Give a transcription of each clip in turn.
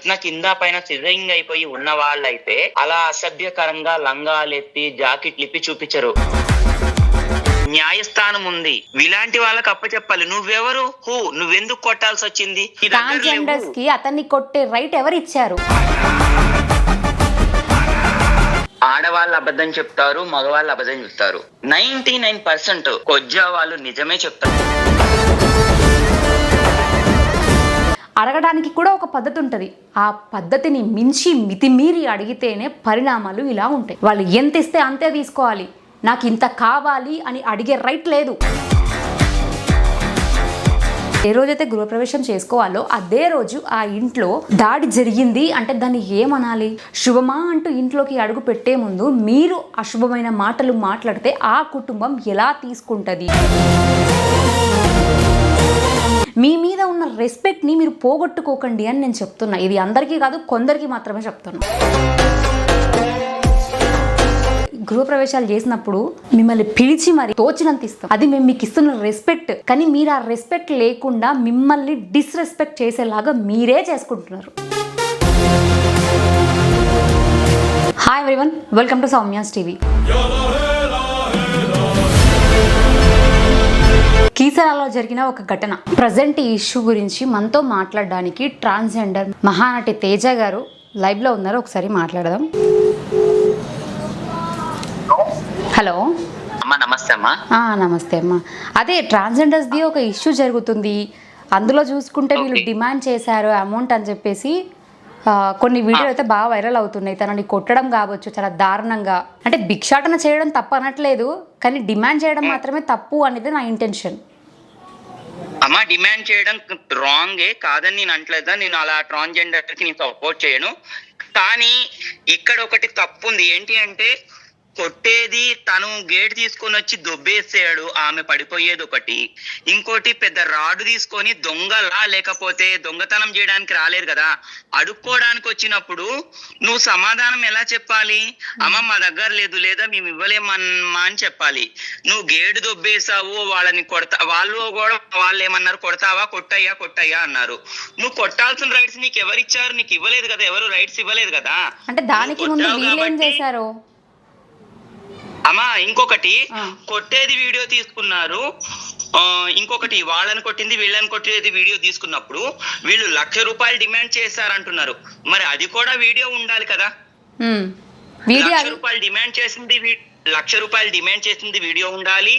కృష్ణ కింద పైన సిజరింగ్ అయిపోయి ఉన్న వాళ్ళైతే అలా అసభ్యకరంగా లంగాలెత్తి జాకెట్లు ఇప్పి చూపించరు. న్యాయస్థానం ఉంది, ఇలాంటి వాళ్ళకి అప్పచెప్పాలి. నువ్వెవరు, నువ్వెందుకు కొట్టాల్సి వచ్చింది? ట్రాన్స్జెండర్స్ కి అతన్ని కొట్టే రైట్ ఎవరు ఇచ్చారు? ఆడవాళ్ళు అబద్ధం చెప్తారు, మగవాళ్ళు అబద్ధం చెప్తారు. 99% కొజ్జా వాళ్ళు నిజమే చెప్తారు. అడగడానికి కూడా ఒక పద్ధతి ఉంటుంది. ఆ పద్ధతిని మించి మితిమీరి అడిగితేనే పరిణామాలు ఇలా ఉంటాయి. వాళ్ళు ఎంత ఇస్తే అంతే తీసుకోవాలి, నాకు ఇంత కావాలి అని అడిగే రైట్ లేదు. ఏ రోజైతే గృహప్రవేశం చేసుకోవాలో అదే రోజు ఆ ఇంట్లో దాడి జరిగింది అంటే దాన్ని ఏమనాలి? శుభమా అంటూ ఇంట్లోకి అడుగు పెట్టే ముందు మీరు అశుభమైన మాటలు మాట్లాడితే ఆ కుటుంబం ఎలా తీసుకుంటుంది? మీ మీద ఉన్న రెస్పెక్ట్ని మీరు పోగొట్టుకోకండి అని నేను చెప్తున్నా. ఇది అందరికీ కాదు, కొందరికి మాత్రమే చెప్తున్నా. గృహప్రవేశాలు చేసినప్పుడు మిమ్మల్ని పిలిచి మరి తోచినంత ఇస్తాం, అది మేము మీకు ఇస్తున్న రెస్పెక్ట్. కానీ మీరు ఆ రెస్పెక్ట్ లేకుండా మిమ్మల్ని డిస్రెస్పెక్ట్ చేసేలాగా మీరే చేసుకుంటున్నారు. Hi everyone, welcome to Soumya's TV. కీసరాలో జరిగిన ఒక ఘటన, ప్రజెంట్ ఈ ఇష్యూ గురించి మనతో మాట్లాడడానికి ట్రాన్స్జెండర్ మహానటి తేజ గారు లైవ్ లో ఉన్నారు. ఒకసారి మాట్లాడదాం. హలో అమ్మా. నమస్తే అమ్మా. నమస్తే అమ్మా. అదే ట్రాన్స్జెండర్స్ ది ఒక ఇష్యూ జరుగుతుంది. అందులో చూసుకుంటే వీళ్ళు డిమాండ్ చేశారు అమౌంట్ అని చెప్పేసి కొన్ని వీడియోలు అయితే బాగా వైరల్ అవుతున్నాయి. తనని కొట్టడం కావచ్చు చాలా దారుణంగా. అంటే భిక్షాటన చేయడం తప్పు అనట్లేదు, కానీ డిమాండ్ చేయడం మాత్రమే తప్పు అనేది నా ఇంటెన్షన్. అమ్మా, డిమాండ్ చేయడం రాంగే కాదని నేను అంటలేదా. నేను అలా ట్రాన్స్జెండర్ కి నేను సపోర్ట్ చేయను. కానీ ఇక్కడ ఒకటి తప్పు ఉంది. ఏంటి అంటే కొట్టేది తను గేట్ తీసుకొని వచ్చి దొబ్బేసాడు, ఆమె పడిపోయేది ఒకటి. ఇంకోటి పెద్ద రాడు తీసుకొని దొంగలా లేకపోతే దొంగతనం చేయడానికి రాలేదు కదా, అడుక్కోవడానికి వచ్చినప్పుడు నువ్వు సమాధానం ఎలా చెప్పాలి? అమ్మ మా దగ్గర లేదు, లేదా మేము ఇవ్వలేమమ్మా అని చెప్పాలి. నువ్వు గేటు దొబ్బేసావు, వాళ్ళని కొడతా, వాళ్ళు ఏమన్నారు, కొడతావా, కొట్టయ్యా అన్నారు. నువ్వు కొట్టాల్సిన రైట్స్ నీకు ఎవరు ఇచ్చారు? నీకు ఇవ్వలేదు కదా, ఎవరు రైట్స్ ఇవ్వలేదు కదా. అంటే దానికి ముందు వీళ్ళు ఏం చేశారు అమ్మా? ఇంకొకటి కొట్టేది వీడియో తీసుకున్నారు, ఇంకొకటి వాళ్ళని కొట్టింది వీళ్ళని కొట్టేది వీడియో తీసుకున్నప్పుడు వీళ్ళు ₹1,00,000 డిమాండ్ చేశారంటున్నారు. మరి అది కూడా వీడియో ఉండాలి కదా. ₹1,00,000 డిమాండ్ చేసింది వీడియో ఉండాలి.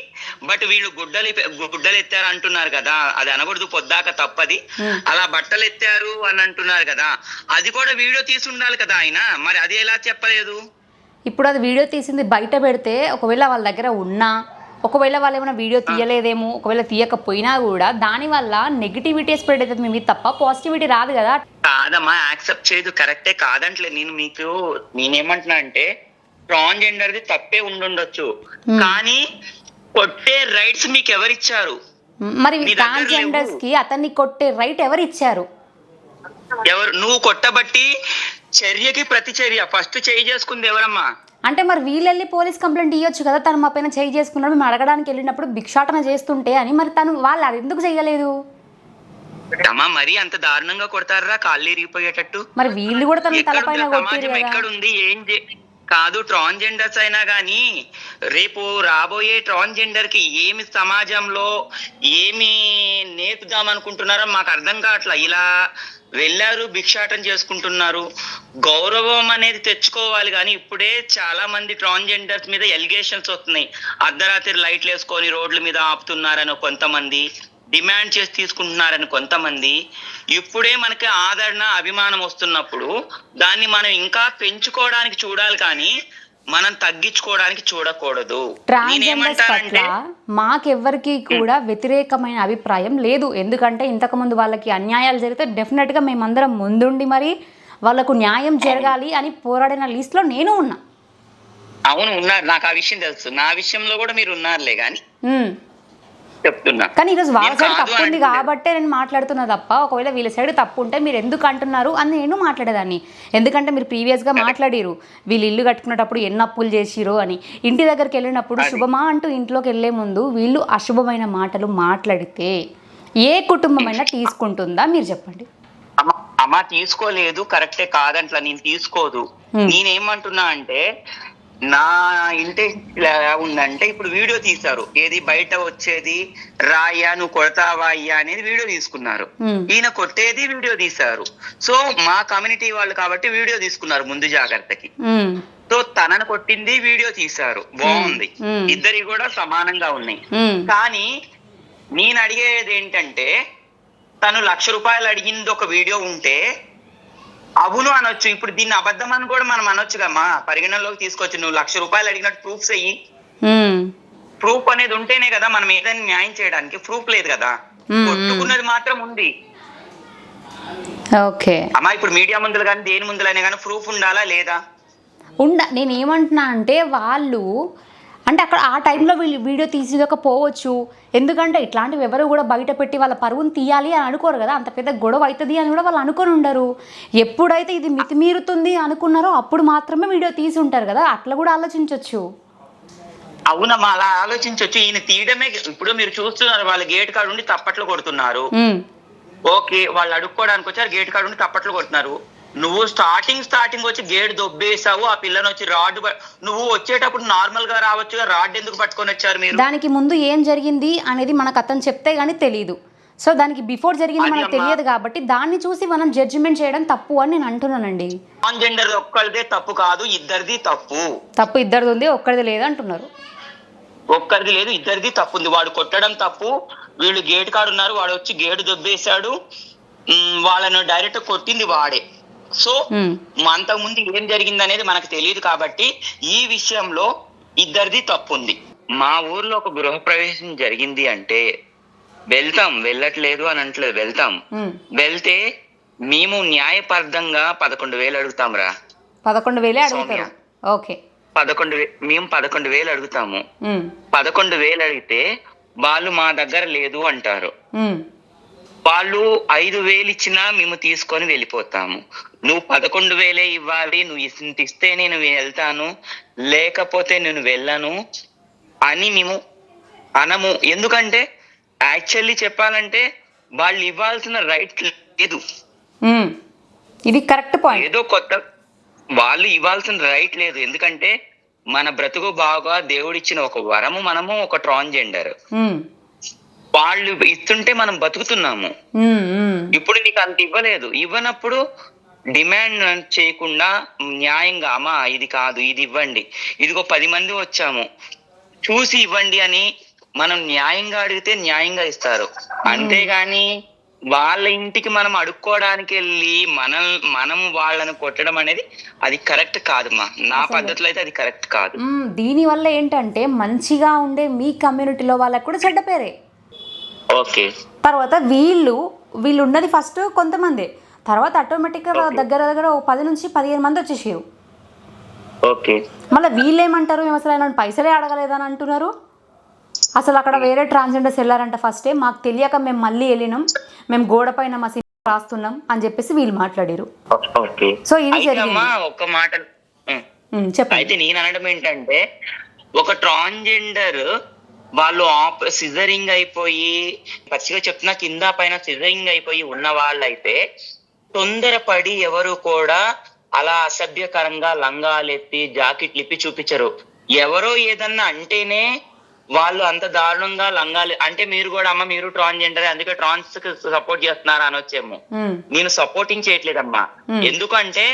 బట్ వీళ్ళు గుడ్డలు ఎత్తారు అంటున్నారు కదా, అది అనకూడదు, పొద్దాక తప్పది. అలా బట్టలు ఎత్తారు అని అంటున్నారు కదా, అది కూడా వీడియో తీసి ఉండాలి కదా ఆయన. మరి అది ఎలా చెప్పలేదు? ఇప్పుడు అది వీడియో తీసింది బయట పెడితే ఒకవేళ వాళ్ళ దగ్గర ఉన్నా, ఒకవేళ వాళ్ళు ఏమైనా వీడియో తీయలేదేమో, ఒకవేళ తీయకపోయినా కూడా దానివల్ల నెగిటివిటీ స్ప్రెడ్ అవుతుంది మీ తప్ప పాజిటివిటీ రాదు కదా. కాదమ్మా, యాక్సెప్ట్ చేయదు, కరెక్టే కాదంటలే. నేనేమంటున్నా అంటే ట్రాన్స్జెండర్ది తప్పే ఉండుండొచ్చు, కానీ కొట్టే రైట్స్ మీకు ఎవరిచ్చారు? మరి ట్రాన్స్జెండర్స్ కి అతన్ని కొట్టే రైట్ ఎవరు ఇచ్చారు? ఎవరు? నువ్వు కొట్టబట్టి చర్యకి ప్రతి చర్య ఫస్ట్ చేయి చేసుకుంది ఎవరమ్మా? అంటే మరి వీళ్ళెళ్ళి పోలీస్ కంప్లైంట్ ఇవ్వచ్చు కదా, తను మా పైన చేయి చేసుకున్నాడు, మేము అడగడానికి వెళ్ళినప్పుడు భిక్షాటన చేస్తుంటే అని. మరి వాళ్ళు అది ఎందుకు చెయ్యలేదు? అమ్మా మరి అంత దారుణంగా కొడతారా కాళ్ళు ఇరిగిపోయేటట్టు? మరి వీళ్ళు కూడా తన తలపైన సమాజం ఎక్కడుంది? కాదు, ట్రాన్స్జెండర్స్ అయినా కానీ రేపు రాబోయే ట్రాన్స్జెండర్ కి ఏమి సమాజంలో ఏమి నేర్పుదాం అనుకుంటున్నారో మాకు అర్థం కావట్లా. ఇలా వెళ్ళారు, భిక్షాటం చేసుకుంటున్నారు. గౌరవం అనేది తెచ్చుకోవాలి. కానీ ఇప్పుడే చాలా మంది ట్రాన్స్జెండర్స్ మీద ఎలిగేషన్స్ వస్తున్నాయి. అర్ధరాత్రి లైట్లు వేసుకొని రోడ్ల మీద ఆపుతున్నారని కొంతమంది, డిమాండ్ చేసి తీసుకుంటున్నారని కొంతమంది. ఇప్పుడే మనకి ఆదరణ అభిమానం వస్తున్నప్పుడు దాన్ని మనం ఇంకా పెంచుకోవడానికి చూడాలి, కానీ మనం తగ్గించుకోవడానికి చూడకూడదు. ట్రాన్స్జెండర్స్ పట్ల మాకెవ్వరికి కూడా వ్యతిరేకమైన అభిప్రాయం లేదు. ఎందుకంటే ఇంతకు ముందు వాళ్ళకి అన్యాయాలు జరిగితే డెఫినెట్ గా మేమందరం ముందుండి మరి వాళ్ళకు న్యాయం జరగాలి అని పోరాడిన లిస్ట్ లో నేను ఉన్నా. అవును, ఉన్నారు, నాకు ఆ విషయం తెలుసు. నా విషయంలో కూడా మీరు ఉన్నారులే, కానీ చెప్తున్నా. కానీ ఈరోజు వాళ్ళ సైడ్ తప్పు ఉంది కాబట్టే నేను మాట్లాడుతున్నా తప్ప, ఒకవేళ వీళ్ళ సైడ్ తప్పు ఉంటే మీరు ఎందుకు అంటున్నారు అని నేను మాట్లాడేదాన్ని. ఎందుకంటే మీరు ప్రీవియస్గా మాట్లాడిరు వీళ్ళు ఇల్లు కట్టుకునేటప్పుడు ఎన్ని అప్పులు చేసిరో అని. ఇంటి దగ్గరికి వెళ్ళినప్పుడు శుభమా అంటూ ఇంట్లోకి వెళ్ళే ముందు వీళ్ళు అశుభమైన మాటలు మాట్లాడితే ఏ కుటుంబమైనా తీసుకుంటుందా మీరు చెప్పండి. అమ్మా తీసుకోలేదు, కరెక్టే కాదంట్లా, నేను తీసుకోదు. నేనేమంటున్నా అంటే నా ఇంటెన్షన్ ఎలా ఉందంటే, ఇప్పుడు వీడియో తీశారు, ఏది బయట వచ్చేది రాయ్యా నువ్వు కొడతావా అయ్యా అనేది వీడియో తీసుకున్నారు. ఈయన కొట్టేది వీడియో తీశారు. సో మా కమ్యూనిటీ వాళ్ళు కాబట్టి వీడియో తీసుకున్నారు ముందు జాగ్రత్తకి. సో తనను కొట్టింది వీడియో తీశారు, బాగుంది, ఇద్దరి కూడా సమానంగా ఉన్నాయి. కానీ నేను అడిగేది ఏంటంటే, తను 1,00,000 రూపాయలు అడిగింది ఒక వీడియో ఉంటే అవును అనొచ్చు. ఇప్పుడు దీన్ని అబద్ధం అని కూడా మనం అనొచ్చు కమ్మా, పరిగణనలోకి తీసుకోవచ్చు. నువ్వు 1,00,000 రూపాయలు అడిగినట్టు ప్రూఫ్స్ అయ్యి, ప్రూఫ్ అనేది ఉంటేనే కదా మనం ఏదైనా న్యాయం చేయడానికి. ప్రూఫ్ లేదు కదా, కొట్టుకున్నది మాత్రం ఉంది. ఓకే అమ్మా ఇప్పుడు మీడియా ముందులు కానీ దేని ముందులైనా కానీ ప్రూఫ్ ఉండాలా లేదా? నేను ఏమంటున్నా అంటే, వాళ్ళు అంటే అక్కడ ఆ టైంలో వీళ్ళు వీడియో తీసుకోకపోవచ్చు. ఎందుకంటే ఇట్లాంటివి ఎవరు కూడా బయట పెట్టి వాళ్ళ పరువును తీయాలి అని అనుకోరు కదా, అంత పెద్ద గొడవ అవుతుంది అని కూడా వాళ్ళు అనుకొని ఉండరు. ఎప్పుడైతే ఇది మితిమీరుతుంది అనుకున్నారో అప్పుడు మాత్రమే వీడియో తీసి ఉంటారు కదా, అట్లా కూడా ఆలోచించవచ్చు. అవునమ్మా, అలా ఆలోచించవచ్చు. ఈయన తీయడమే. ఇప్పుడు మీరు చూస్తున్నారు, వాళ్ళ గేట్ కాడ ఉండి తప్పట్లు కొడుతున్నారు. ఓకే, వాళ్ళు అడుక్కోవడానికి వచ్చారు, గేట్ కాడ ఉండి తప్పట్లు కొడుతున్నారు. నువ్వు స్టార్టింగ్ వచ్చి గేట్ దొబ్బేసావు, ఆ పిల్లని వచ్చి రాడ్, నువ్వు వచ్చేటప్పుడు నార్మల్ గా రావచ్చుగా, రాడ్ ఎందుకు పట్టుకొని వచ్చారు మీరు? దానికి ముందు ఏం జరిగింది అనేది మనకు అతను చెప్తే గానీ తెలియదు. సో దానికి బిఫోర్ జరిగింది మనకు తెలియదు కాబట్టి దాన్ని చూసి మనం జడ్జిమెంట్ చేయడం తప్పు అని నేను అంటున్నానండి. ట్రాన్స్జెండర్ ఒక్కరిదే తప్పు కాదు, ఇద్దరిది తప్పు. తప్పు ఇద్దరిది ఉంది, ఒక్కరిది లేదు అంటున్నారు. ఒక్కరిది లేదు, ఇద్దరిది తప్పు ఉంది. వాడు కొట్టడం తప్పు, వీళ్ళు గేట్ కాడు ఉన్నారు, వాడు వచ్చి గేటు దొబ్బేశాడు, వాళ్ళను డైరెక్ట్ కొట్టింది వాడే. సో అంతకు ముందు ఏం జరిగింది అనేది మనకు తెలియదు కాబట్టి ఈ విషయంలో ఇద్దరిది తప్పు ఉంది. మా ఊర్లో ఒక గృహప్రవేశం జరిగింది అంటే వెళ్తాం, వెళ్ళట్లేదు అని అంటలేదు, వెళ్తాం. వెళ్తే మేము న్యాయబద్ధంగా 11,000 అడుగుతాం రా. 11,000 అడుగుతారు. ఓకే, 11,000 అడుగుతాము. 11,000 అడిగితే వాళ్ళు మా దగ్గర లేదు అంటారు. వాళ్ళు 5,000 ఇచ్చినా మేము తీసుకొని వెళ్ళిపోతాము. నువ్వు 11,000 ఇవ్వాలి, నువ్వు ఇంత ఇస్తే నేను వెళ్తాను, లేకపోతే నేను వెళ్ళను అని మేము అనము. ఎందుకంటే యాక్చువల్లీ చెప్పాలంటే వాళ్ళు ఇవ్వాల్సిన రైట్ లేదు. ఇది కరెక్ట్ పాయింట్. ఏదో కొత్త వాళ్ళు ఇవ్వాల్సిన రైట్ లేదు. ఎందుకంటే మన బ్రతుకు బాగా దేవుడిచ్చిన ఒక వరము, మనము ఒక ట్రాన్స్జెండర్, వాళ్ళు ఇస్తుంటే మనం బతుకుతున్నాము. ఇప్పుడు నీకు అంత ఇవ్వలేదు, ఇవ్వనప్పుడు డిమాండ్ చేయకుండా న్యాయంగా అమ్మా ఇది కాదు ఇది ఇవ్వండి, ఇదిగో 10 మంది వచ్చాము చూసి ఇవ్వండి అని మనం న్యాయంగా అడిగితే న్యాయంగా ఇస్తారు. అంతేగాని వాళ్ళ ఇంటికి మనం అడుక్కోవడానికి వెళ్ళి మనం వాళ్ళని కొట్టడం అనేది అది కరెక్ట్ కాదమ్మా. నా పద్ధతిలో అయితే అది కరెక్ట్ కాదు. దీని వల్ల ఏంటంటే మంచిగా ఉండే మీ కమ్యూనిటీలో వాళ్ళకు కూడా చెడ్డ పేరే. ఓకే, తర్వాత వీళ్ళు ఉన్నది ఫస్ట్ కొంతమంది, తర్వాత ఆటోమేటిక్గా దగ్గర 10 నుంచి 15 మంది వచ్చేసారు. ఓకే, మళ్ళీ వీళ్ళు ఏమంటారు, మేము అసలు ఆయన పైసలే అడగలేదని అంటున్నారు. అసలు అక్కడ వేరే ట్రాన్స్జెండర్స్ వెళ్ళారంట, ఫస్టే మాకు తెలియక మేము మళ్ళీ వెళ్ళినాం, మేము గోడ పైన మా సినిమా రాస్తున్నాం అని చెప్పేసి వీళ్ళు మాట్లాడారు. సో ఇది జరిగింది. ఒక మాట చెప్పండి. అయితే నేను అనడం ఏంటంటే, ఒక ట్రాన్స్జెండర్ వాళ్ళు సిజరింగ్ అయిపోయి, పచ్చిగా చెప్తున్నా కింద పైన సిజరింగ్ అయిపోయి ఉన్న వాళ్ళైతే తొందరపడి ఎవరు కూడా అలా అసభ్యకరంగా లంగాలెత్తి జాకెట్లు ఇప్పి చూపించరు. ఎవరో ఏదన్నా అంటేనే వాళ్ళు అంత దారుణంగా లంగాలు అంటే, మీరు కూడా అమ్మ మీరు ట్రాన్స్జెండర్ అందుకే ట్రాన్స్ కి సపోర్ట్ చేస్తున్నారా అనొచ్చేమో. నేను సపోర్టింగ్ చేయట్లేదమ్మా. ఎందుకంటే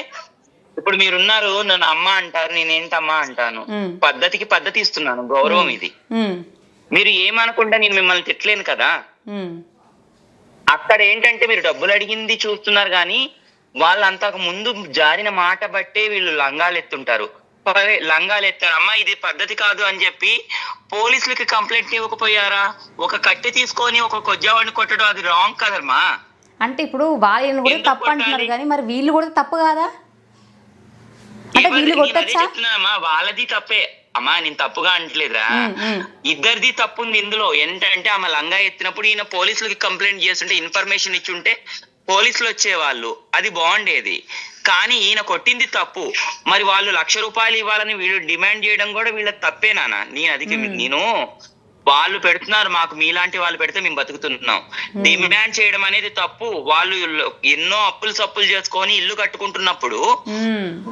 ఇప్పుడు మీరున్నారు, నన్ను అమ్మ అంటారు, నేనేంటమ్మా అంటాను. పద్ధతికి పద్ధతి ఇస్తున్నాను, గౌరవం ఇది. మీరు ఏమనుకుంటా నేను మిమ్మల్ని తిట్టలేను కదా. అక్కడ ఏంటంటే మీరు డబ్బులు అడిగింది చూస్తున్నారు కానీ వాళ్ళు అంతకు ముందు జారిన మాట బట్టే వీళ్ళు లంగాలు ఎత్తుంటారు. లంగాలు ఎత్తారు, అమ్మా ఇది పద్ధతి కాదు అని చెప్పి పోలీసులకి కంప్లైంట్ ఇవ్వకపోయారా? ఒక కట్టె తీసుకొని ఒక కొజ్జావాడిని కొట్టడం అది రాంగ్ కదమ్మా. అంటే ఇప్పుడు వాళ్ళని కూడా తప్పు అంటున్నారు కానీ మరి వీళ్ళు కూడా తప్పు కాదా? అంటే వీళ్ళు కొట్టొచ్చా? చెప్తున్నామా, వాళ్ళది తప్పే అమ్మా, నేను తప్పుగా అంటలేదురా. ఇద్దరిది తప్పు ఉంది ఇందులో. ఏంటంటే ఆమె లంగా ఎత్తినప్పుడు ఈయన పోలీసులకి కంప్లైంట్ చేస్తుంటే, ఇన్ఫర్మేషన్ ఇచ్చుంటే పోలీసులు వచ్చేవాళ్ళు, అది బాగుండేది. కానీ ఈయన కొట్టింది తప్పు. మరి వాళ్ళు 1,00,000 రూపాయలు ఇవ్వాలని వీళ్ళు డిమాండ్ చేయడం కూడా వీళ్ళ తప్పే నాన్న. నేను వాళ్ళు పెడుతున్నారు, మాకు మీలాంటి వాళ్ళు పెడితే మేము బతుకుతున్నాం. డిమాండ్ చేయడం అనేది తప్పు. వాళ్ళు ఎన్నో సప్పులు చేసుకొని ఇల్లు కట్టుకుంటున్నప్పుడు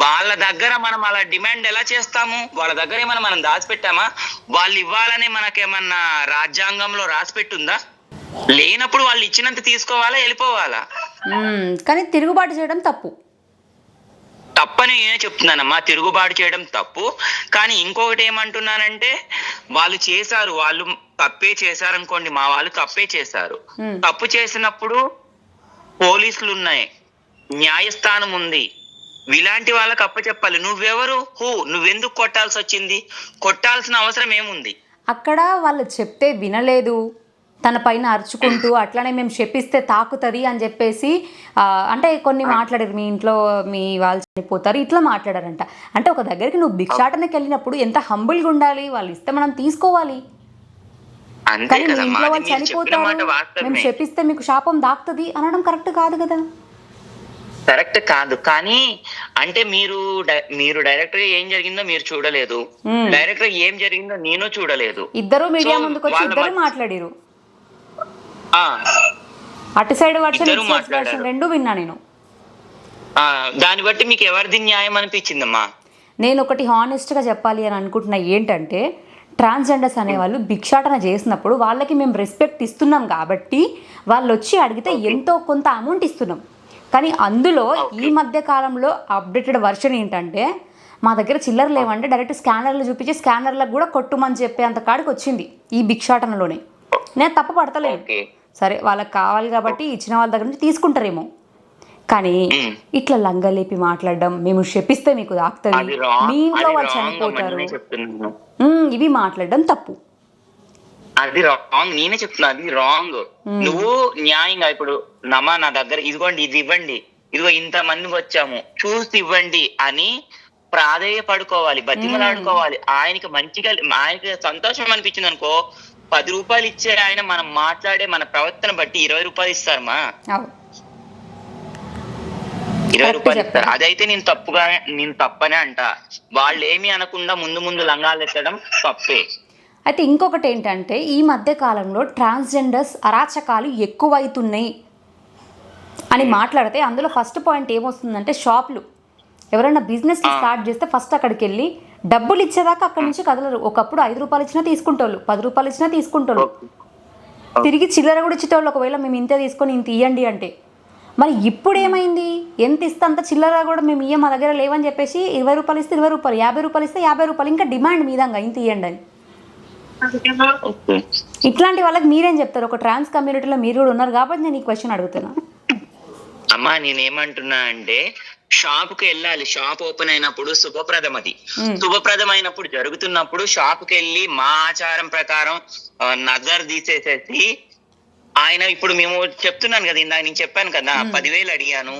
వాళ్ళ దగ్గర మనం అలా డిమాండ్ ఎలా చేస్తాము? వాళ్ళ దగ్గర ఏమన్నా మనం దాచిపెట్టామా? వాళ్ళు ఇవ్వాలని మనకేమన్నా రాజ్యాంగంలో రాసిపెట్టుందా? లేనప్పుడు వాళ్ళు ఇచ్చినంత తీసుకోవాలా, వెళ్ళిపోవాలా? కానీ తిరుగుబాటు చేయడం తప్పు. తప్పని నేనే చెప్తున్నానమ్మా, తిరుగుబాటు చేయడం తప్పు. కానీ ఇంకొకటి ఏమంటున్నానంటే, వాళ్ళు చేశారు, వాళ్ళు తప్పే చేశారు అనుకోండి, మా వాళ్ళు తప్పే చేశారు. తప్పు చేసినప్పుడు పోలీసులు ఉన్నాయి, న్యాయస్థానం ఉంది, ఇలాంటి వాళ్ళకి అప్పచెప్పాలి. నువ్వెవరు? నువ్వెందుకు కొట్టాల్సి వచ్చింది? కొట్టాల్సిన అవసరం ఏముంది? అక్కడ వాళ్ళు చెప్తే వినలేదు, తన పైన అరుచుకుంటూ అట్లనే మేము చెప్పిస్తే తాకుతుంది అని చెప్పేసి అంటే కొన్ని మాట్లాడారు, మీ ఇంట్లో మీ వాళ్ళు చనిపోతారు ఇట్లా మాట్లాడారంట. అంటే ఒక దగ్గరికి నువ్వు భిక్షాటనకి వెళ్ళినప్పుడు ఎంత హంబుల్గా ఉండాలి, వాళ్ళు ఇస్తే మనం తీసుకోవాలి. కానీ మీ ఇంట్లో వాళ్ళు చనిపోతారు, మేము చెప్పిస్తే మీకు శాపం దాకుతుంది అనడం కరెక్ట్ కాదు కదా. కరెక్ట్ కాదు. కానీ అంటే మీరు డైరెక్టర్ ఏం జరిగిందో మీరు చూడలేదు, డైరెక్టర్ ఏం జరిగిందో నేను చూడలేదు. ఇద్దరు మీడియా ముందుకు వచ్చి ఇద్దరు మాట్లాడారు. అటు సైడ్ వర్షన్ రెండు విన్నా నేను. దాన్ని బట్టి మీకు ఎవరిది న్యాయం అనిపించిందమ్మా? నేను ఒకటి హానెస్ట్గా చెప్పాలి అని అనుకుంటున్నా, ఏంటంటే ట్రాన్స్జెండర్స్ అనేవాళ్ళు భిక్షాటన చేసినప్పుడు వాళ్ళకి మేము రెస్పెక్ట్ ఇస్తున్నాం కాబట్టి వాళ్ళు వచ్చి అడిగితే ఎంతో కొంత అమౌంట్ ఇస్తున్నాం. కానీ అందులో ఈ మధ్య కాలంలో అప్డేటెడ్ వర్షన్ ఏంటంటే, మా దగ్గర చిల్లర లేవంటే డైరెక్ట్ స్కానర్లు చూపించి స్కానర్లకు కూడా కొట్టుమని చెప్పే అంత కాడికి వచ్చింది ఈ భిక్షాటనలోనే. నేను తప్పు పడతలేను, సరే వాళ్ళకి కావాలి కాబట్టి ఇచ్చిన వాళ్ళ దగ్గర నుంచి తీసుకుంటారేమో. కానీ ఇట్లా లంగలేపి మాట్లాడడం, మేము చెప్పిస్తే మీకు దాక్తుంది, మీ ఇంట్లో వాళ్ళు చనిపోతారు, ఇవి మాట్లాడడం తప్పు. అది రాంగ్, నేనే చెప్తున్నా, అది రాంగ్. నువ్వు న్యాయంగా ఇప్పుడు నా దగ్గర ఇదిగోండి, ఇది ఇవ్వండి, ఇదిగో ఇంత మందికి వచ్చాము చూసి ఇవ్వండి అని ప్రాధేయపడుకోవాలి, బతిమలాడుకోవాలి. ఆయనకి మంచిగా, ఆయనకి సంతోషం అనిపించింది అనుకో, 10 రూపాయలు ఇచ్చే ఆయన మనం మాట్లాడే మన ప్రవర్తన బట్టి 20 రూపాయలు ఇస్తారమ్మా, 20 రూపాయలు ఇస్తారు. అదైతే నేను తప్పనే అంట. వాళ్ళు ఏమి అనకుండా ముందు లంగాలు ఎత్తడం తప్పే. అయితే ఇంకొకటి ఏంటంటే, ఈ మధ్య కాలంలో ట్రాన్స్జెండర్స్ అరాచకాలు ఎక్కువైతున్నాయి అని మాట్లాడితే అందులో ఫస్ట్ పాయింట్ ఏమొస్తుందంటే, షాపులు ఎవరైనా బిజినెస్ స్టార్ట్ చేస్తే ఫస్ట్ అక్కడికి వెళ్ళి డబ్బులు ఇచ్చేదాకా అక్కడి నుంచి కదలరు. ఒకప్పుడు 5 రూపాయలు ఇచ్చినా తీసుకుంటోళ్ళు, 10 రూపాయలు ఇచ్చినా తీసుకుంటోళ్ళు, తిరిగి చిల్లర కూడా ఇచ్చేటోళ్ళు. ఒకవేళ మేము ఇంతే తీసుకొని ఇంత ఇవ్వండి అంటే, మరి ఇప్పుడు ఏమైంది? ఎంత ఇస్తే అంత చిల్లర కూడా మేము ఇయ్యం, మా దగ్గర లేవని చెప్పేసి 20 రూపాయలు ఇస్తే 20 రూపాయలు, 50 రూపాయలు ఇస్తే 50 రూపాయలు, ఇంకా డిమాండ్ మీదంగా ఇంత ఇవ్వండి అని. ఇట్లాంటి వాళ్ళకి మీరేం చెప్తారు? ఒక ట్రాన్స్ కమ్యూనిటీలో మీరు కూడా ఉన్నారు కాబట్టి నేను ఈ క్వశ్చన్ అడుగుతున్నా. అమ్మా నేనేమంటున్నా అంటే, షాపుకి వెళ్ళాలి, షాప్ ఓపెన్ అయినప్పుడు శుభప్రదం, అది శుభప్రదం అయినప్పుడు జరుగుతున్నప్పుడు షాపుకి వెళ్ళి మా ఆచారం ప్రకారం నజర్ తీసేసేసి, ఆయన ఇప్పుడు మేము చెప్తున్నాను కదా, ఇందాక నేను చెప్పాను కదా 10,000 అడిగాను,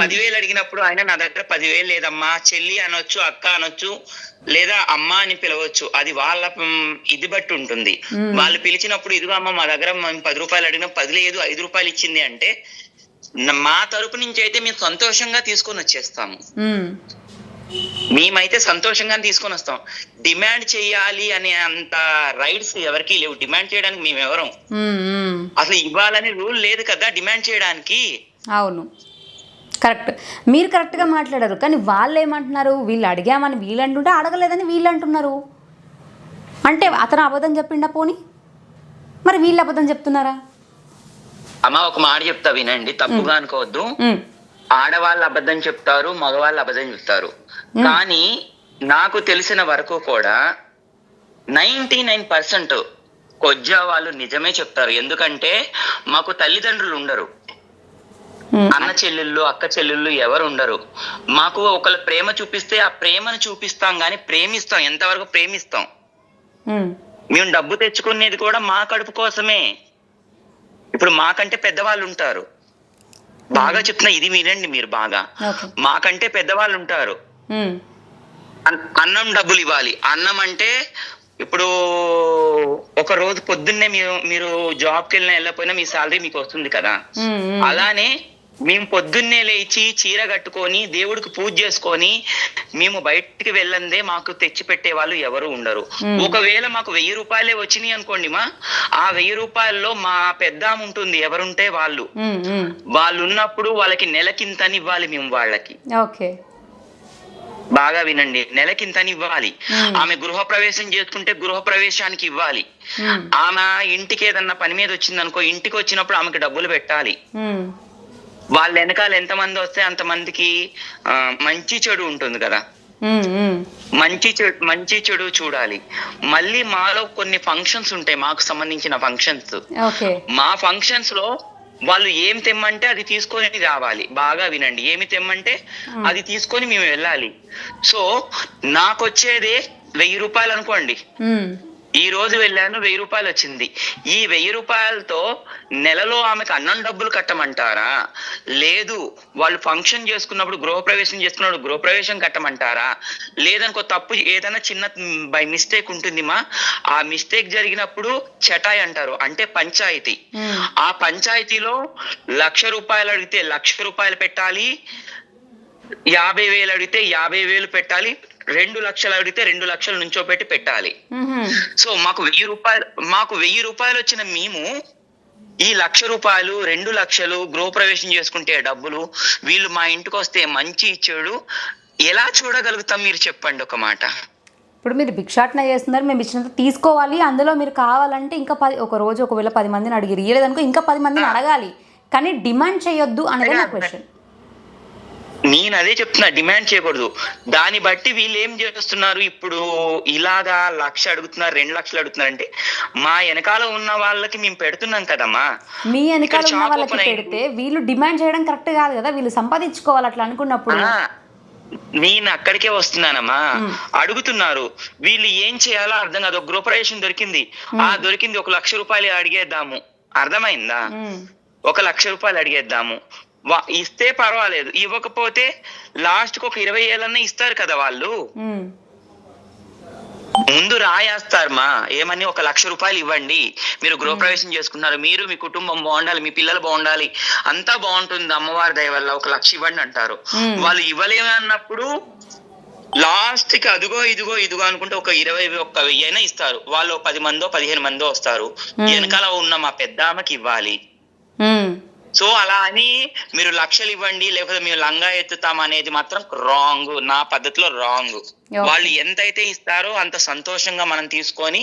10,000 అడిగినప్పుడు ఆయన నా దగ్గర 10,000 లేదమ్మా, చెల్లి అనొచ్చు, అక్క అనొచ్చు, లేదా అమ్మ అని పిలవచ్చు, అది వాళ్ళ ఇది బట్టి ఉంటుంది. వాళ్ళు పిలిచినప్పుడు ఇదిగో అమ్మ మా దగ్గర 10 రూపాయలు అడిగినా 10 లేదు 5 రూపాయలు ఇచ్చింది అంటే, మా తరపు నుంచి అయితే మేము సంతోషంగా తీసుకొని వచ్చేస్తాము. మేమైతే సంతోషంగా తీసుకొని వస్తాం. డిమాండ్ చేయాలి అనే అంత రైట్స్ ఎవరికి లేవు. డిమాండ్ చేయడానికి మేము ఎవరం? అసలు ఇవ్వాలని రూల్ లేదు కదా డిమాండ్ చేయడానికి. అవును, కరెక్ట్, మీరు కరెక్ట్గా మాట్లాడారు. కానీ వాళ్ళు ఏమంటున్నారు, వీళ్ళు అడిగామని వీళ్ళు అంటుంటే అడగలేదని వీళ్ళు అంటున్నారు. అంటే అతను అబద్ధం చెప్పిండా పోనీ, మరి వీళ్ళు అబద్ధం చెప్తున్నారా? అమ్మ ఒక మాట చెప్తా వినండి, తప్పుగా అనుకోవద్దు. ఆడవాళ్ళు అబద్ధం చెప్తారు, మగవాళ్ళు అబద్ధం చెప్తారు. కానీ నాకు తెలిసిన వరకు కూడా 99% కొజ్జా వాళ్ళు నిజమే చెప్తారు. ఎందుకంటే మాకు తల్లిదండ్రులు ఉండరు, అన్న చెల్లెళ్ళు అక్క చెల్లెళ్ళు ఎవరు ఉండరు. మాకు ఒకళ్ళ ప్రేమ చూపిస్తే ఆ ప్రేమను చూపిస్తాం, కానీ ప్రేమిస్తాం, ఎంతవరకు ప్రేమిస్తాం. మేము డబ్బు తెచ్చుకునేది కూడా మా కడుపు కోసమే. ఇప్పుడు మాకంటే పెద్దవాళ్ళు ఉంటారు, బాగా చెప్తున్నా, ఇది వినండి మీరు బాగా. మాకంటే పెద్దవాళ్ళు ఉంటారు, అన్నం డబ్బులు ఇవ్వాలి. అన్నం అంటే ఇప్పుడు ఒక రోజు పొద్దున్నే మీరు జాబ్కి వెళ్ళినా వెళ్ళకపోయినా మీ శాలరీ మీకు వస్తుంది కదా, అలానే మేము పొద్దున్నే లేచి చీర కట్టుకొని దేవుడికి పూజ చేసుకొని మేము బయటికి వెళ్ళందే మాకు తెచ్చి పెట్టే వాళ్ళు ఎవరు ఉండరు. ఒకవేళ మాకు 1000 రూపాయలే వచ్చినాయి అనుకోండి ఆ 1000 రూపాయల్లో మా పెద్దామ ఉంటుంది, ఎవరుంటే వాళ్ళు ఉన్నప్పుడు వాళ్ళకి నెలకింతని ఇవ్వాలి మేము వాళ్ళకి. ఓకే, బాగా వినండి, నెలకింతని ఇవ్వాలి. ఆమె గృహప్రవేశం చేసుకుంటే గృహప్రవేశానికి ఇవ్వాలి. ఆమె ఇంటికి ఏదన్నా పని మీద వచ్చింది అనుకో, ఇంటికి వచ్చినప్పుడు ఆమెకి డబ్బులు పెట్టాలి. వాళ్ళ వెనకాల ఎంతమంది వస్తే అంతమందికి మంచి చెడు ఉంటుంది కదా, మంచి చెడు చూడాలి. మళ్ళీ మాలో కొన్ని ఫంక్షన్స్ ఉంటాయి, మాకు సంబంధించిన ఫంక్షన్స్. మా ఫంక్షన్స్ లో వాళ్ళు ఏం తెమ్మంటే అది తీసుకొని రావాలి. బాగా వినండి, ఏమి తెమ్మంటే అది తీసుకొని మేము వెళ్ళాలి. సో నాకు వచ్చేదే 1000 రూపాయలు అనుకోండి. ఈ రోజు వెళ్ళాను, 1000 రూపాయలు వచ్చింది. ఈ 1000 రూపాయలతో నెలలో ఆమెకు అన్నం డబ్బులు కట్టమంటారా, లేదు వాళ్ళు ఫంక్షన్ చేసుకున్నప్పుడు గృహప్రవేశం చేసుకున్నప్పుడు గృహప్రవేశం కట్టమంటారా, లేదనుకో తప్పు ఏదైనా చిన్న బై మిస్టేక్ ఉంటుంది ఆ మిస్టేక్ జరిగినప్పుడు చటాయి అంటారు, అంటే పంచాయతీ. ఆ పంచాయతీలో 1,00,000 రూపాయలు అడిగితే 1,00,000 రూపాయలు పెట్టాలి, 50,000 అడిగితే 50,000 పెట్టాలి, 2 లక్షలు అడిగితే 2 లక్షలు నుంచో పెట్టి పెట్టాలి. సో మాకు 1000 రూపాయలు వచ్చిన మేము ఈ 1,00,000 రూపాయలు 2 లక్షలు గృహప్రవేశం చేసుకుంటే డబ్బులు, వీళ్ళు మా ఇంటికి వస్తే మంచి ఇచ్చాడు, ఎలా చూడగలుగుతాం మీరు చెప్పండి ఒక మాట. ఇప్పుడు మీరు భిక్షాటన చేస్తున్నారు, మేము ఇచ్చినంత తీసుకోవాలి, అందులో మీరు కావాలంటే ఇంకా ఒక రోజు ఒకవేళ 10 మందిని అడిగి లేదనుకో ఇంకా 10 మందిని అడగాలి, కానీ డిమాండ్ చేయొద్దు అనేది నా క్వశ్చన్. నేను అదే చెప్తున్నా, డిమాండ్ చేయకూడదు. దాన్ని బట్టి వీళ్ళు ఏం చేస్తున్నారు, ఇప్పుడు ఇలాగా 1,00,000 అడుగుతున్నారు, 2 లక్షలు అడుగుతున్నారు అంటే మా వెనకాల ఉన్న వాళ్ళకి మేము పెడుతున్నాం కదమ్మా. మీ వెనకాల ఉన్న వాళ్ళకి పెడితే వీళ్ళు డిమాండ్ చేయడం కరెక్ట్ కాదు కదా, వీళ్ళు సంపాదించుకోవాలి అట్లా అనుకున్నప్పుడు. నేను అక్కడికే వస్తున్నానమ్మా, అడుగుతున్నారు వీళ్ళు ఏం చేయాలో అర్థం కాదు. ఒక గృహప్రవేశం దొరికింది, దొరికింది 1,00,000 రూపాయలు అడిగేద్దాము, అర్థమైందా? 1,00,000 రూపాయలు అడిగేద్దాము, ఇస్తే పర్వాలేదు, ఇవ్వకపోతే లాస్ట్ కు ఒక 20,000 ఇస్తారు కదా వాళ్ళు. ముందు రాయేస్తారు ఏమని, 1,00,000 రూపాయలు ఇవ్వండి, మీరు గృహప్రవేశం చేసుకున్నారు, మీరు మీ కుటుంబం బాగుండాలి, మీ పిల్లలు బాగుండాలి, అంతా బాగుంటుంది అమ్మవారి దయ వల్ల, 1,00,000 ఇవ్వండి అంటారు. వాళ్ళు ఇవ్వలేము అన్నప్పుడు లాస్ట్ కి అదిగో ఇదిగో అనుకుంటే ఒక 21,000 ఇస్తారు. వాళ్ళు 10 మందో 15 మందో వస్తారు, వెనకాల ఉన్న మా పెద్ద ఆమెకి ఇవ్వాలి. సో అలా అని మీరు 1,00,000 ఇవ్వండి లేకపోతే మేము లంగా ఎత్తుతాం అనేది మాత్రం రాంగ్, నా పద్ధతిలో రాంగ్. వాళ్ళు ఎంతైతే ఇస్తారో అంత సంతోషంగా మనం తీసుకొని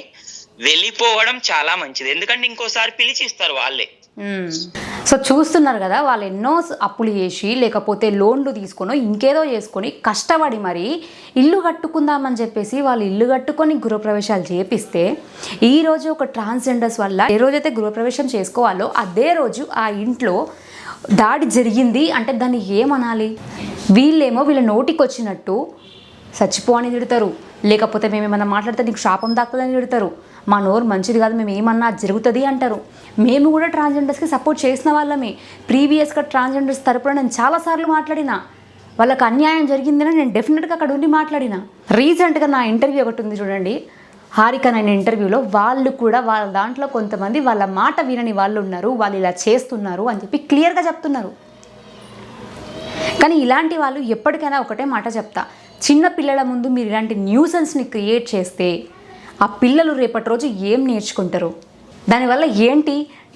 వెళ్ళిపోవడం చాలా మంచిది, ఎందుకంటే ఇంకోసారి పిలిచి ఇస్తారు వాళ్ళే. సో చూస్తున్నారు కదా, వాళ్ళు ఎన్నో అప్పులు చేసి లేకపోతే లోన్లు తీసుకొని ఇంకేదో చేసుకొని కష్టపడి మరి ఇల్లు కట్టుకుందామని చెప్పేసి వాళ్ళు ఇల్లు కట్టుకొని గృహప్రవేశాలు చేపిస్తే ఈరోజు ఒక ట్రాన్స్జెండర్స్ వల్ల ఏ రోజైతే గృహప్రవేశం చేసుకోవాలో అదే రోజు ఆ ఇంట్లో దాడి జరిగింది అంటే దాన్ని ఏమనాలి? వీళ్ళేమో వీళ్ళ నోటికి వచ్చినట్టు చచ్చిపో అని తిడతారు, లేకపోతే మేము ఏమన్నా మాట్లాడితే నీకు శాపం దాక్కుదని తిడతారు, మా నోరు మంచిది కాదు, మేము ఏమన్నా జరుగుతుంది అంటారు. మేము కూడా ట్రాన్స్జెండర్స్కి సపోర్ట్ చేసిన వాళ్ళమే. ప్రీవియస్గా ట్రాన్స్జెండర్స్ తరపున నేను చాలాసార్లు మాట్లాడినా, వాళ్ళకి అన్యాయం జరిగిందని నేను డెఫినెట్గా అక్కడ ఉండి మాట్లాడినా. రీసెంట్గా నా ఇంటర్వ్యూ ఒకటి ఉంది చూడండి, హారిక నేను ఇంటర్వ్యూలో, వాళ్ళు కూడా వాళ్ళ దాంట్లో కొంతమంది వాళ్ళ మాట వినని వాళ్ళు ఉన్నారు, వాళ్ళు ఇలా చేస్తున్నారు అని చెప్పి క్లియర్గా చెప్తున్నారు. కానీ ఇలాంటి వాళ్ళు ఎప్పటికైనా ఒకటే మాట చెప్తా, చిన్న పిల్లల ముందు మీరు ఇలాంటి న్యూసెన్స్ని క్రియేట్ చేస్తే ఆ పిల్లలు రేపటి రోజు ఏం నేర్చుకుంటారు? దానివల్ల ఏంటి,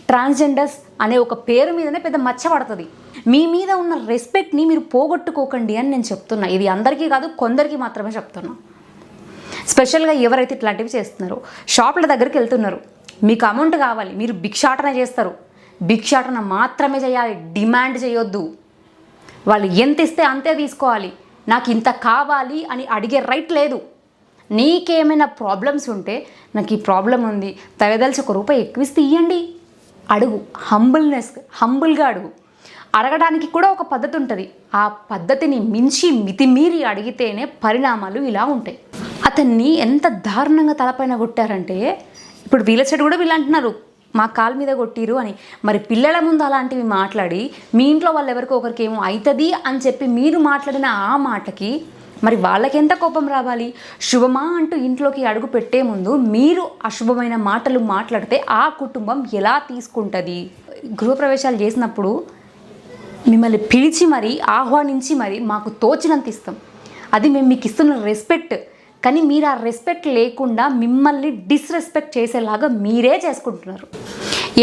ట్రాన్స్జెండర్స్ అనే ఒక పేరు మీదనే పెద్ద మచ్చ పడుతుంది. మీ మీద ఉన్న రెస్పెక్ట్ని మీరు పోగొట్టుకోకండి అని నేను చెప్తున్నా. ఇది అందరికీ కాదు, కొందరికి మాత్రమే చెప్తున్నా. స్పెషల్గా ఎవరైతే ఇట్లాంటివి చేస్తున్నారో, షాపుల దగ్గరికి వెళ్తున్నారు, మీకు అమౌంట్ కావాలి, మీరు భిక్షాటన చేస్తారు, భిక్షాటన మాత్రమే చేయాలి, డిమాండ్ చేయొద్దు. వాళ్ళు ఎంత ఇస్తే అంతే తీసుకోవాలి, నాకు ఇంత కావాలి అని అడిగే రైట్ లేదు. నీకేమైనా ప్రాబ్లమ్స్ ఉంటే నాకు ఈ ప్రాబ్లం ఉంది, తగదలిచి ₹1 ఎక్కువ ఇస్తే ఇవ్వండి, అడుగు. హంబుల్గా అడుగు. అడగడానికి కూడా ఒక పద్ధతి ఉంటుంది, ఆ పద్ధతిని మించి మితిమీరి అడిగితేనే పరిణామాలు ఇలా ఉంటాయి. అతన్ని ఎంత దారుణంగా తలపైన కొట్టారంటే, ఇప్పుడు వీళ్ళ సైడ్ కూడా వీళ్ళు అంటున్నారు మా కాలు మీద కొట్టిరు అని. మరి పిల్లల ముందు అలాంటివి మాట్లాడి మీ ఇంట్లో వాళ్ళు ఎవరికో ఒకరికి ఏమో అవుతుంది అని చెప్పి మీరు మాట్లాడిన ఆ మాటకి మరి వాళ్ళకి ఎంత కోపం రావాలి? శుభమా అంటూ ఇంట్లోకి అడుగు పెట్టే ముందు మీరు అశుభమైన మాటలు మాట్లాడితే ఆ కుటుంబం ఎలా తీసుకుంటుంది? గృహప్రవేశాలు చేసినప్పుడు మిమ్మల్ని పిలిచి మరీ ఆహ్వానించి మరీ మాకు తోచినంత ఇస్తాం. అది మేము మీకు ఇస్తున్న రెస్పెక్ట్. కానీ మీరు ఆ రెస్పెక్ట్ లేకుండా మిమ్మల్ని డిస్రెస్పెక్ట్ చేసేలాగా మీరే చేసుకుంటున్నారు.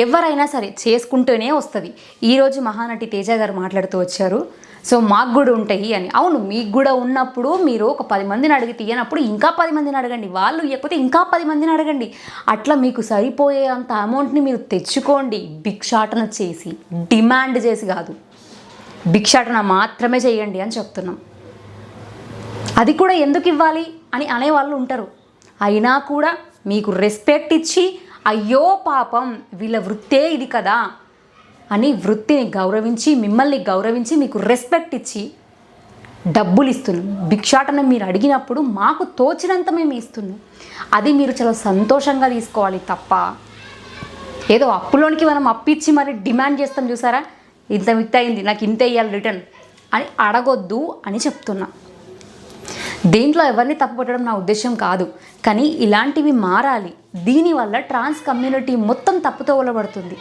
ఎవరైనా సరే చేసుకుంటూనే వస్తుంది. ఈరోజు మహానటి తేజ గారు మాట్లాడుతూ వచ్చారు, సో మాకు కూడా ఉంటాయి అని. అవును, మీకు కూడా ఉన్నప్పుడు మీరు ఒక 10 మందిని అడిగి తీయనప్పుడు ఇంకా 10 మందిని అడగండి, వాళ్ళు ఇవ్వకపోతే ఇంకా 10 మందిని అడగండి. అట్లా మీకు సరిపోయే అంత అమౌంట్ని మీరు తెచ్చుకోండి. భిక్షాటన చేసి, డిమాండ్ చేసి కాదు, భిక్షాటన మాత్రమే చేయండి అని చెప్తున్నాం. అది కూడా ఎందుకు ఇవ్వాలి అని అనేవాళ్ళు ఉంటారు. అయినా కూడా మీకు రెస్పెక్ట్ ఇచ్చి, అయ్యో పాపం వీళ్ళ వృత్తే ఇది కదా అని వృత్తిని గౌరవించి, మిమ్మల్ని గౌరవించి, మీకు రెస్పెక్ట్ ఇచ్చి డబ్బులు ఇస్తున్నాం. భిక్షాటన మీరు అడిగినప్పుడు మాకు తోచినంత మేము ఇస్తున్నాం. అది మీరు చాలా సంతోషంగా తీసుకోవాలి తప్ప ఏదో అప్పులోనికి మనం అప్పిచ్చి మరి డిమాండ్ చేస్తాం చూసారా, ఇంత మిత్త అయింది నాకు ఇంత ఇవ్వాలి రిటర్న్ అని అడగొద్దు అని చెప్తున్నా. దేంట్లో ఎవరిని తప్పుపట్టడం నా ఉద్దేశం కాదు, కానీ ఇలాంటివి మారాలి. దీనివల్ల ట్రాన్స్ కమ్యూనిటీ మొత్తం తప్పుతో వలబడుతుంది.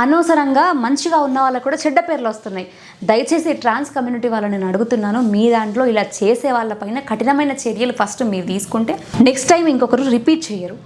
అనవసరంగా మంచిగా ఉన్న వాళ్ళకు కూడా చెడ్డ పేర్లు వస్తున్నాయి. దయచేసి ట్రాన్స్ కమ్యూనిటీ వాళ్ళని నేను అడుగుతున్నాను, మీ దాంట్లో ఇలా చేసే వాళ్ళపైన కఠినమైన చర్యలు ఫస్ట్ మీరు తీసుకుంటే నెక్స్ట్ టైం ఇంకొకరు రిపీట్ చేయరు.